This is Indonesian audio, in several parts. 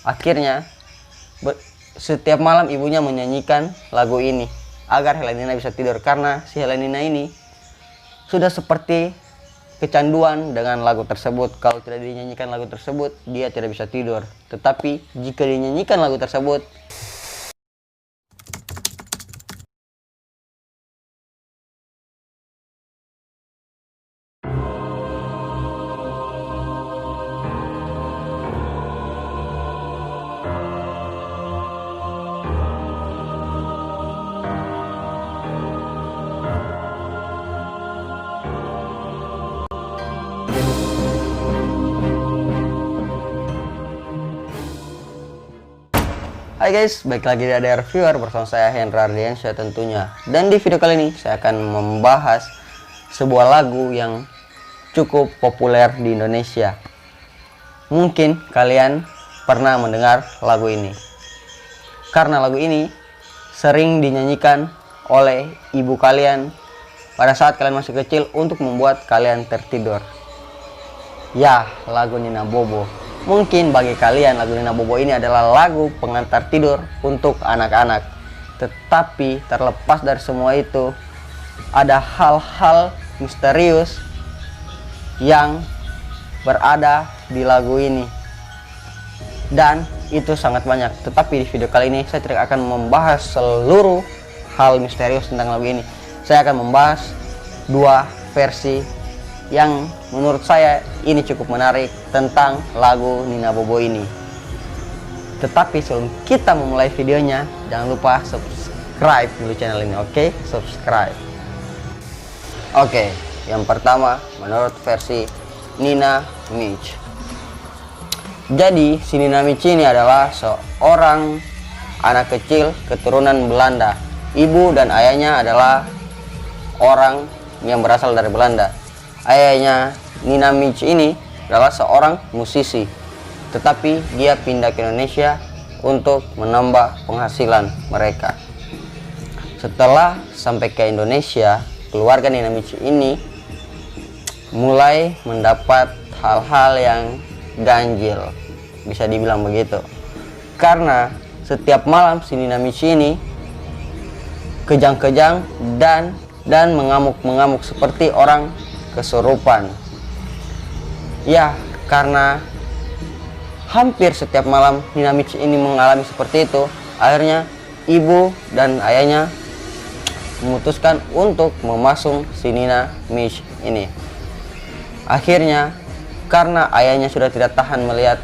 Akhirnya setiap malam ibunya menyanyikan lagu ini agar Helenina bisa tidur, karena si Helenina ini sudah seperti kecanduan dengan lagu tersebut. Kalau tidak dinyanyikan lagu tersebut, dia tidak bisa tidur. Tetapi jika dinyanyikan lagu tersebut, hai guys, baik lagi di ADR Viewer bersama saya Hendra Ardiansyah tentunya. Dan di video kali ini saya akan membahas sebuah lagu yang cukup populer di Indonesia. Mungkin kalian pernah mendengar lagu ini, karena lagu ini sering dinyanyikan oleh ibu kalian pada saat kalian masih kecil untuk membuat kalian tertidur. Ya, lagu Nina Bobo. Mungkin bagi kalian lagu Nina Bobo ini adalah lagu pengantar tidur untuk anak-anak. Tetapi terlepas dari semua itu, ada hal-hal misterius yang berada di lagu ini. Dan itu sangat banyak. Tetapi di video kali ini saya tidak akan membahas seluruh hal misterius tentang lagu ini. Saya akan membahas dua versi yang menurut saya ini cukup menarik tentang lagu Nina Bobo ini. Tetapi sebelum kita memulai videonya, jangan lupa subscribe dulu channel ini, oke? Subscribe. Oke, yang pertama menurut versi Nina Mich. Jadi si Nina Mich ini adalah seorang anak kecil keturunan Belanda. Ibu dan ayahnya adalah orang yang berasal dari Belanda. Ayahnya Nina Mich ini adalah seorang musisi, tetapi dia pindah ke Indonesia untuk menambah penghasilan mereka. Setelah sampai ke Indonesia, keluarga Nina Mich ini mulai mendapat hal-hal yang ganjil, bisa dibilang begitu. Karena setiap malam si Nina Mich ini kejang-kejang dan mengamuk-mengamuk seperti orang kesurupan. Ya, karena hampir setiap malam Nina Mich ini mengalami seperti itu, akhirnya ibu dan ayahnya memutuskan untuk memasung si Nina Mich ini. Akhirnya karena ayahnya sudah tidak tahan melihat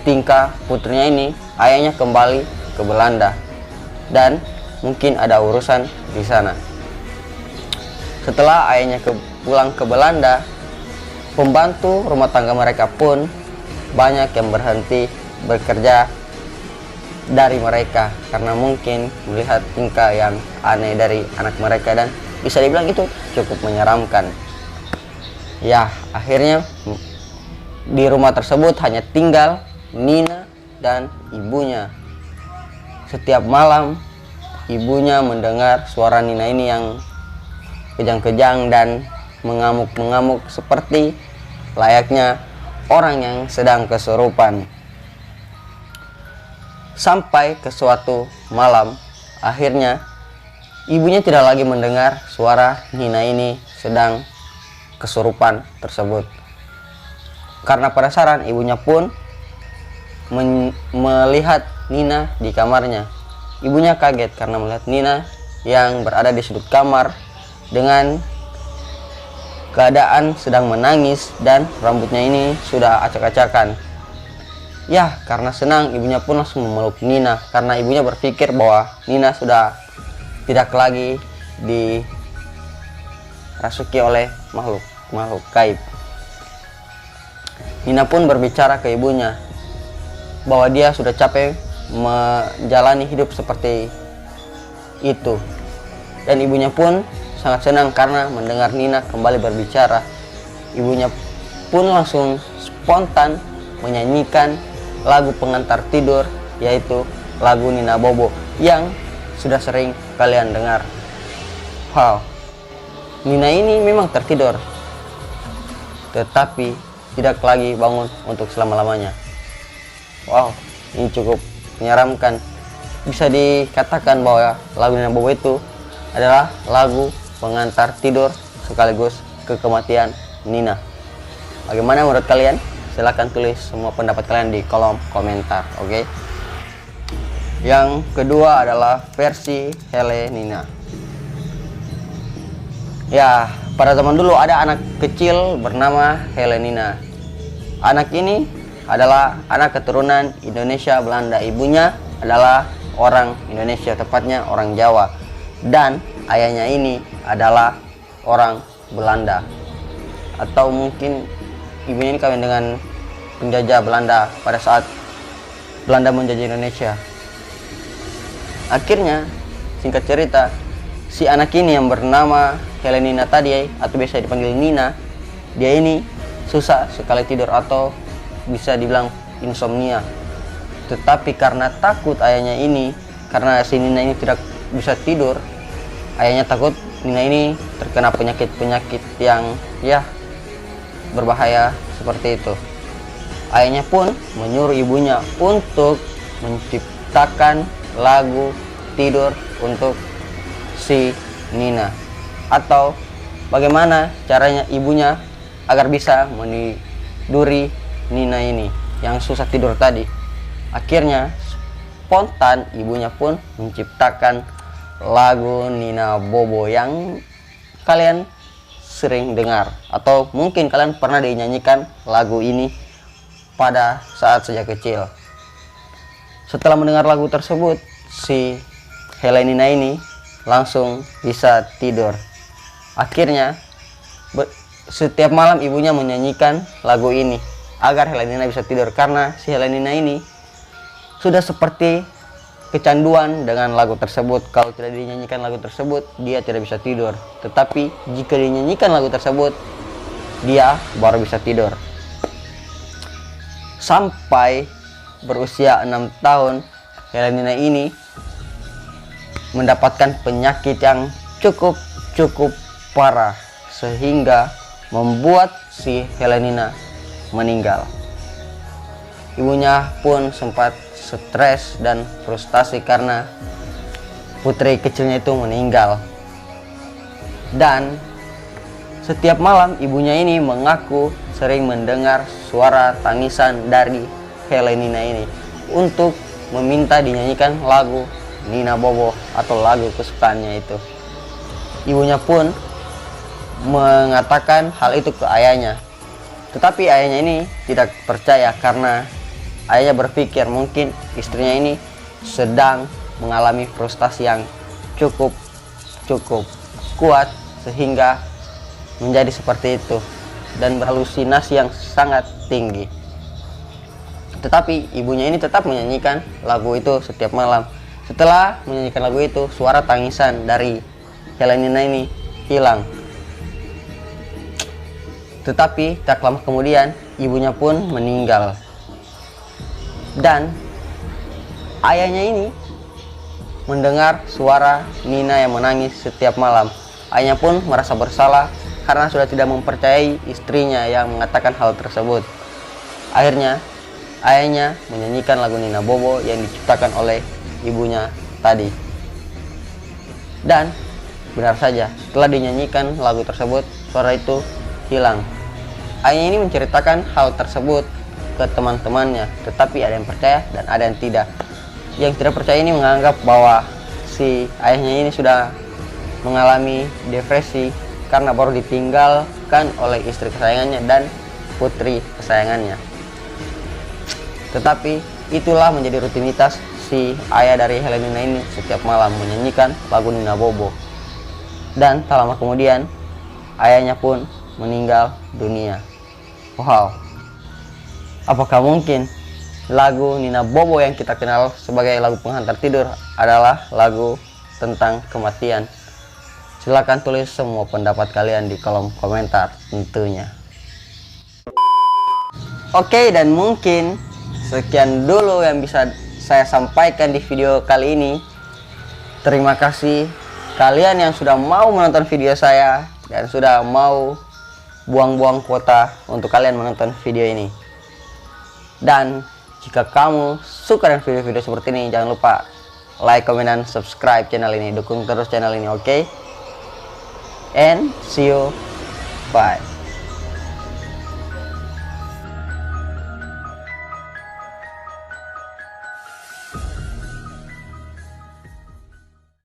tingkah putrinya ini, ayahnya kembali ke Belanda dan mungkin ada urusan di sana. Setelah ayahnya pulang ke Belanda, pembantu rumah tangga mereka pun banyak yang berhenti bekerja dari mereka karena mungkin melihat tingkah yang aneh dari anak mereka, dan bisa dibilang itu cukup menyeramkan. Ya, akhirnya di rumah tersebut hanya tinggal Nina dan ibunya. Setiap malam ibunya mendengar suara Nina ini yang kejang-kejang dan mengamuk-mengamuk seperti layaknya orang yang sedang kesurupan. Sampai ke suatu malam, akhirnya ibunya tidak lagi mendengar suara Nina ini sedang kesurupan tersebut. Karena penasaran, ibunya pun melihat Nina di kamarnya. Ibunya kaget karena melihat Nina yang berada di sudut kamar dengan keadaan sedang menangis dan rambutnya ini sudah acak-acakan. Ya, karena senang ibunya pun langsung memeluk Nina, karena ibunya berpikir bahwa Nina sudah tidak lagi dirasuki oleh makhluk gaib. Nina pun berbicara ke ibunya bahwa dia sudah capek menjalani hidup seperti itu, dan ibunya pun sangat senang karena mendengar Nina kembali berbicara. Ibunya pun langsung spontan menyanyikan lagu pengantar tidur, yaitu lagu Nina Bobo yang sudah sering kalian dengar. Wow, Nina ini memang tertidur, tetapi tidak lagi bangun untuk selama-lamanya. Wow, ini cukup menyeramkan. Bisa dikatakan bahwa lagu Nina Bobo itu adalah lagu pengantar tidur sekaligus kematian Nina. Bagaimana menurut kalian? Silahkan tulis semua pendapat kalian di kolom komentar, oke? Yang kedua adalah versi Helenina. Ya, pada zaman dulu ada anak kecil bernama Helenina. Anak ini adalah anak keturunan Indonesia Belanda. Ibunya adalah orang Indonesia, tepatnya orang Jawa. Dan ayahnya ini adalah orang Belanda. Atau mungkin ibunya ini kawin dengan penjajah Belanda pada saat Belanda menjajah Indonesia. Akhirnya, singkat cerita, si anak ini yang bernama Helenina tadi, atau biasa dipanggil Nina, dia ini susah sekali tidur atau bisa dibilang insomnia. Tetapi karena takut ayahnya ini, karena si Nina ini tidak bisa tidur, ayahnya takut Nina ini terkena penyakit-penyakit yang ya berbahaya seperti itu. Ayahnya pun menyuruh ibunya untuk menciptakan lagu tidur untuk si Nina, atau bagaimana caranya ibunya agar bisa meniduri Nina ini yang susah tidur tadi. Akhirnya spontan ibunya pun menciptakan lagu Nina Bobo yang kalian sering dengar, atau mungkin kalian pernah dinyanyikan lagu ini pada saat sejak kecil. Setelah mendengar lagu tersebut, si Helenina ini langsung bisa tidur. Akhirnya setiap malam ibunya menyanyikan lagu ini agar Helenina bisa tidur, karena si Helenina ini sudah seperti kecanduan dengan lagu tersebut. Kalau tidak dinyanyikan lagu tersebut, dia tidak bisa tidur. Tetapi jika dinyanyikan lagu tersebut, dia baru bisa tidur. Sampai berusia 6 tahun, Helenina ini mendapatkan penyakit yang cukup parah, sehingga membuat si Helenina meninggal. Ibunya pun sempat stres dan frustasi karena putri kecilnya itu meninggal. Dan setiap malam ibunya ini mengaku sering mendengar suara tangisan dari Helenina ini untuk meminta dinyanyikan lagu Nina Bobo atau lagu kesukaannya itu. Ibunya pun mengatakan hal itu ke ayahnya. Tetapi ayahnya ini tidak percaya karena ayahnya berpikir mungkin istrinya ini sedang mengalami frustasi yang cukup kuat sehingga menjadi seperti itu dan berhalusinasi yang sangat tinggi. Tetapi ibunya ini tetap menyanyikan lagu itu setiap malam. Setelah menyanyikan lagu itu, suara tangisan dari Helenina ini hilang. Tetapi tak lama kemudian ibunya pun meninggal. Dan ayahnya ini mendengar suara Nina yang menangis setiap malam. Ayahnya pun merasa bersalah karena sudah tidak mempercayai istrinya yang mengatakan hal tersebut. Akhirnya ayahnya menyanyikan lagu Nina Bobo yang diciptakan oleh ibunya tadi. Dan benar saja, setelah dinyanyikan lagu tersebut, suara itu hilang. Ayahnya ini menceritakan hal tersebut ke teman-temannya, tetapi ada yang percaya dan ada yang tidak. Yang tidak percaya ini menganggap bahwa si ayahnya ini sudah mengalami depresi karena baru ditinggalkan oleh istri kesayangannya dan putri kesayangannya. Tetapi itulah menjadi rutinitas si ayah dari Helenina ini setiap malam menyanyikan lagu Nina Bobo. Dan tak lama kemudian ayahnya pun meninggal dunia. Wow, apakah mungkin lagu Nina Bobo yang kita kenal sebagai lagu penghantar tidur adalah lagu tentang kematian? Silahkan tulis semua pendapat kalian di kolom komentar tentunya. Oke, dan mungkin sekian dulu yang bisa saya sampaikan di video kali ini. Terima kasih kalian yang sudah mau menonton video saya dan sudah mau buang-buang kuota untuk kalian menonton video ini. Dan Jika kamu suka dengan video-video seperti ini, jangan lupa like, comment, dan subscribe channel ini. Dukung terus channel ini, oke? And see you, bye.